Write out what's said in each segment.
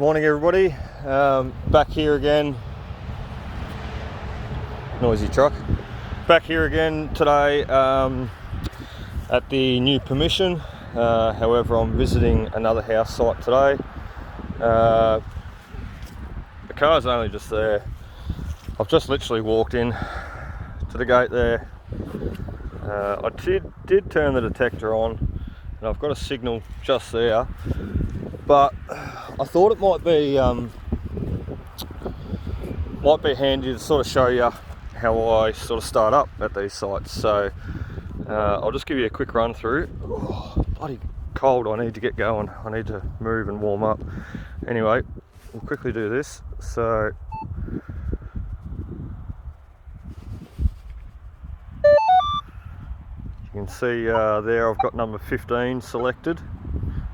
Morning everybody, back here again, noisy truck, back here again today at the new permission. However, I'm visiting another house site today. The car's only just there. I've just literally walked in to the gate there. I did turn the detector on and I've got a signal just there, but I thought it might be handy to sort of show you how I sort of start up at these sites. So I'll just give you a quick run through. Oh, bloody cold, I need to get going. I need to move and warm up. Anyway, we'll quickly do this. So you can see there I've got number 15 selected,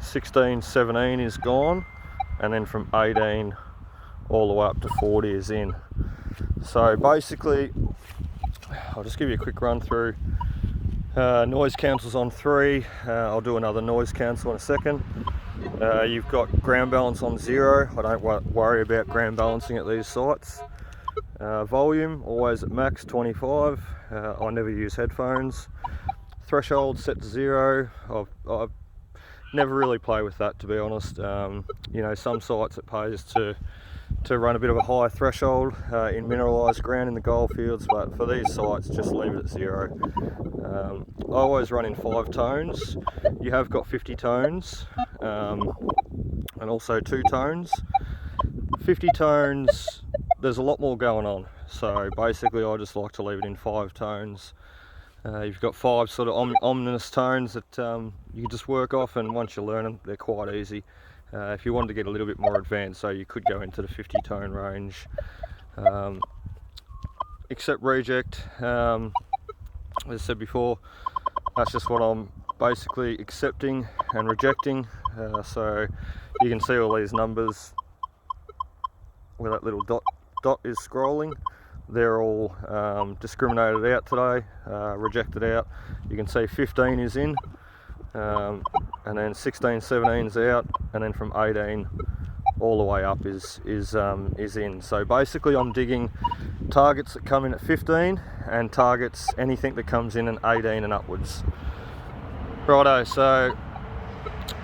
16, 17 is gone, and then from 18 all the way up to 40 is in. So basically, I'll just give you a quick run through. Noise cancel's on 3, I'll do another noise cancel in a second. You've got ground balance on 0, I don't worry about ground balancing at these sites. Volume always at max 25, I never use headphones. Threshold set to 0, I've never really play with that, to be honest. You know, some sites it pays to run a bit of a high threshold in mineralised ground in the gold fields, but for these sites just leave it at 0. I always run in 5 tones. You have got 50 tones and also 2 tones. 50 tones, there's a lot more going on, so basically I just like to leave it in 5 tones. You've got 5 sort of ominous tones that you can just work off, and once you learn them, they're quite easy. If you wanted to get a little bit more advanced, so you could go into the 50 tone range. Accept reject, as I said before, that's just what I'm basically accepting and rejecting. So you can see all these numbers where that little dot is scrolling. They're all discriminated out today, rejected out. You can see 15 is in, and then 16, 17 is out, and then from 18 all the way up is in. So basically I'm digging targets that come in at 15 and targets anything that comes in at 18 and upwards. Righto, so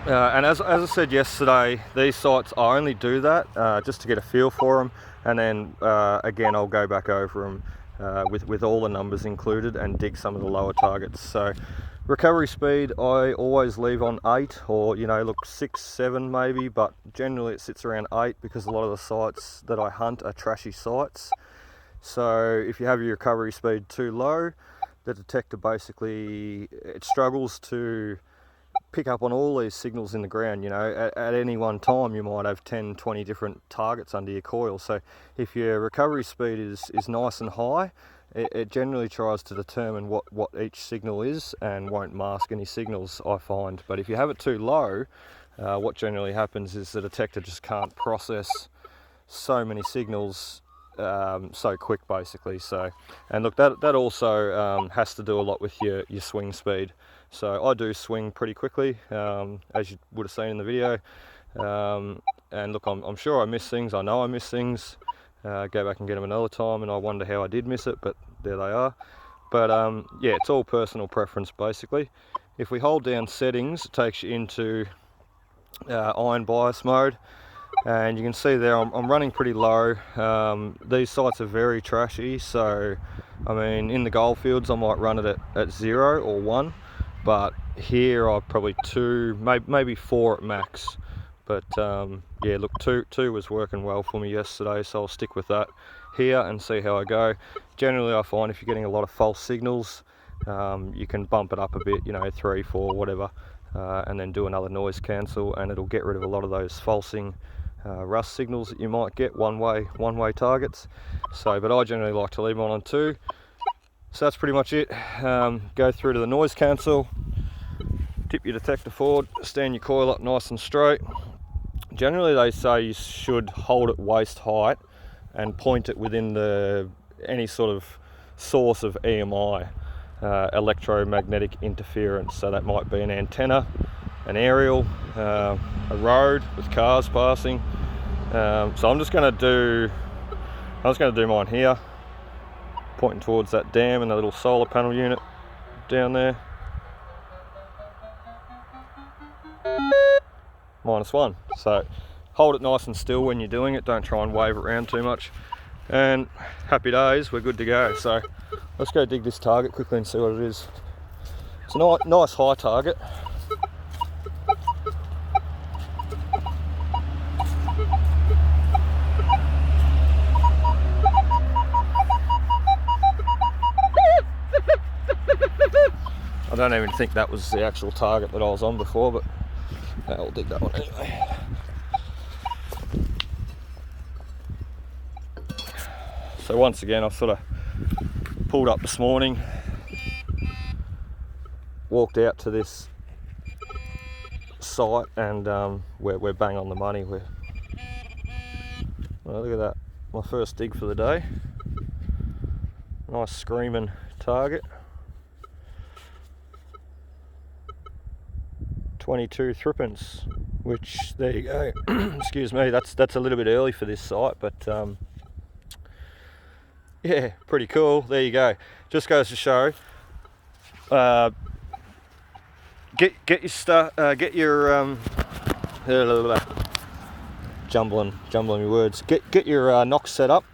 and as I said yesterday, these sites I only do that just to get a feel for them, and then again I'll go back over them with all the numbers included and dig some of the lower targets. So recovery speed I always leave on 8, or you know, look 6, 7 maybe, but generally it sits around 8 because a lot of the sites that I hunt are trashy sites. So if you have your recovery speed too low, the detector basically, it struggles to pick up on all these signals in the ground. You know, at any one time you might have 10, 20 different targets under your coil. So if your recovery speed is nice and high, it generally tries to determine what each signal is and won't mask any signals, I find. But if you have it too low, what generally happens is the detector just can't process so many signals so quick, basically. So, and look, that also has to do a lot with your swing speed. So I do swing pretty quickly, as you would have seen in the video. And look, I'm sure I miss things. I know I miss things. Go back and get them another time, and I wonder how I did miss it, but there they are. But yeah, it's all personal preference, basically. If we hold down settings, it takes you into iron bias mode, and you can see there I'm running pretty low. These sites are very trashy, so I mean, in the gold fields I might run it at 0 or 1, but here I've probably 2, maybe 4 at max. But yeah, look, 2 was working well for me yesterday, so I'll stick with that here and see how I go. Generally I find if you're getting a lot of false signals, you can bump it up a bit, you know, 3, 4, whatever, and then do another noise cancel, and it'll get rid of a lot of those falsing rust signals that you might get one-way targets. So, but I generally like to leave them on 2. So that's pretty much it. Go through to the noise cancel, tip your detector forward, stand your coil up nice and straight. Generally they say you should hold it waist height and point it within any sort of source of EMI, electromagnetic interference. So that might be an antenna, an aerial, a road with cars passing, So I'm just going to do mine here, pointing towards that dam and the little solar panel unit down there. -1. So hold it nice and still when you're doing it, don't try and wave it around too much, and happy days, we're good to go. So let's go dig this target quickly and see what it is. It's a nice high target. I don't even think that was the actual target that I was on before, but I'll dig that one anyway. So once again, I've sort of pulled up this morning, walked out to this site, and we're bang on the money. Well, look at that, my first dig for the day. Nice screaming target. 22 threepence, which, there you go. Excuse me, that's a little bit early for this site, but yeah, pretty cool. There you go. Just goes to show, get your stuff, get your jumbling your words. Get your Nox set up,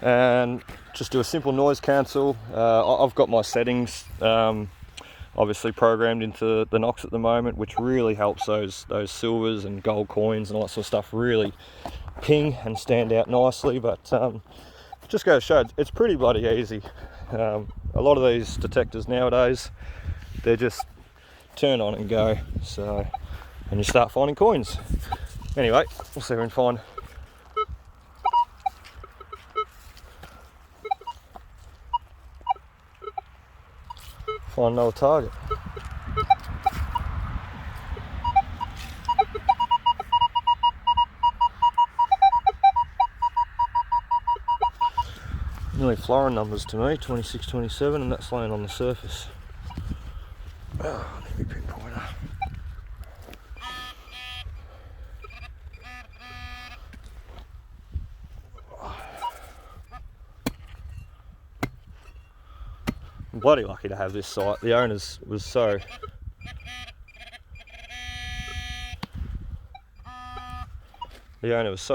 and just do a simple noise cancel. I've got my settings obviously programmed into the Nox at the moment, which really helps those silvers and gold coins and all that sort of stuff really ping and stand out nicely. But just goes to show, it's pretty bloody easy. A lot of these detectors nowadays, they're just turn on and go, so, and you start finding coins. Anyway, we'll see if we can find another target. Nearly florin numbers to me, 26, 27, and that's laying on the surface. Oh, I need my pinpointer. I'm bloody lucky to have this site. The owners was so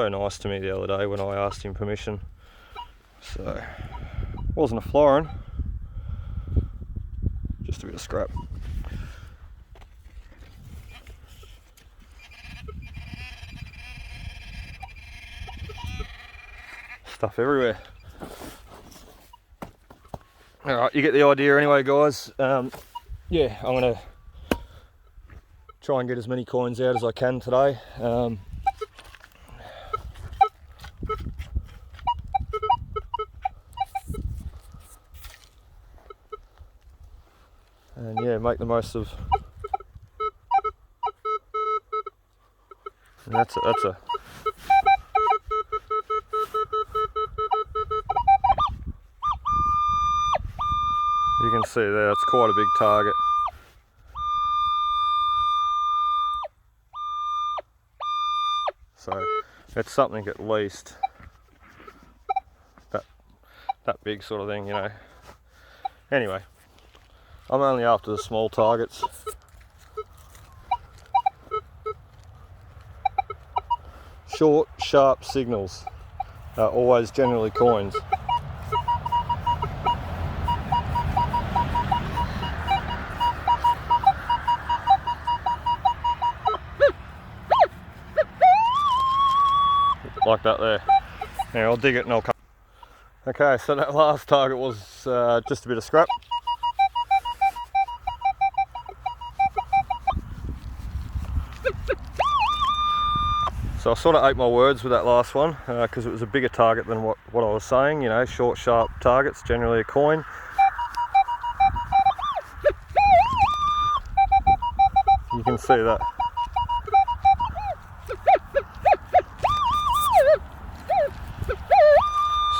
nice to me the other day when I asked him permission. So, wasn't a florin, just a bit of scrap. Stuff everywhere. Alright, you get the idea anyway, guys. Yeah, I'm going to try and get as many coins out as I can today. And yeah, make the most of. And that's a. You can see there, it's quite a big target. So it's something at least that big sort of thing, you know. Anyway, I'm only after the small targets. Short, sharp signals are always generally coins. Like that there. Now I'll dig it and I'll come. Okay, so that last target was just a bit of scrap. So I sort of ate my words with that last one because it was a bigger target than what I was saying. You know, short, sharp targets, generally a coin. You can see that.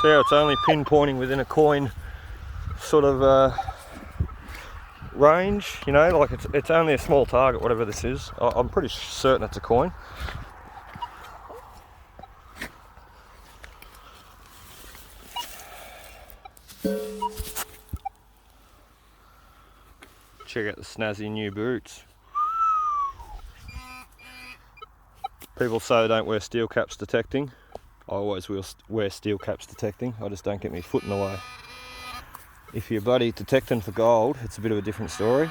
See how it's only pinpointing within a coin sort of range, you know, like it's only a small target, whatever this is. I'm pretty certain it's a coin. check out the snazzy new boots. People say they don't wear steel caps detecting. I always will wear steel caps detecting. I just don't get my foot in the way. If you're bloody detecting for gold, it's a bit of a different story.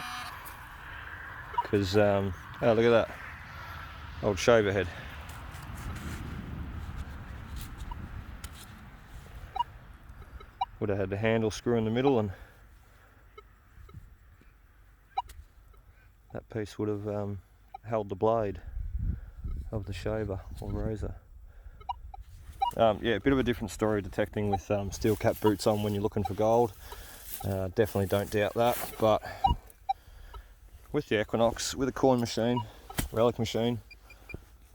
Because, oh look at that, old shaver head. Would have had the handle screw in the middle, and that piece would have held the blade of the shaver or razor. Yeah, a bit of a different story detecting with steel cap boots on when you're looking for gold. Definitely don't doubt that, but with the Equinox, with a coin machine, relic machine,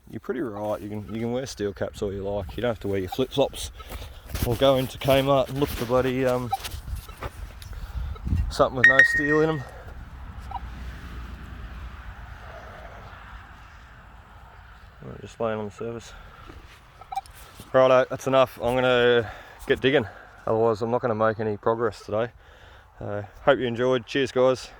you're pretty right. You can wear steel caps all you like. You don't have to wear your flip flops or go into Kmart and look for bloody something with no steel in them. Just laying on the surface. Righto, that's enough. I'm gonna get digging. Otherwise, I'm not going to make any progress today. Hope you enjoyed. Cheers, guys.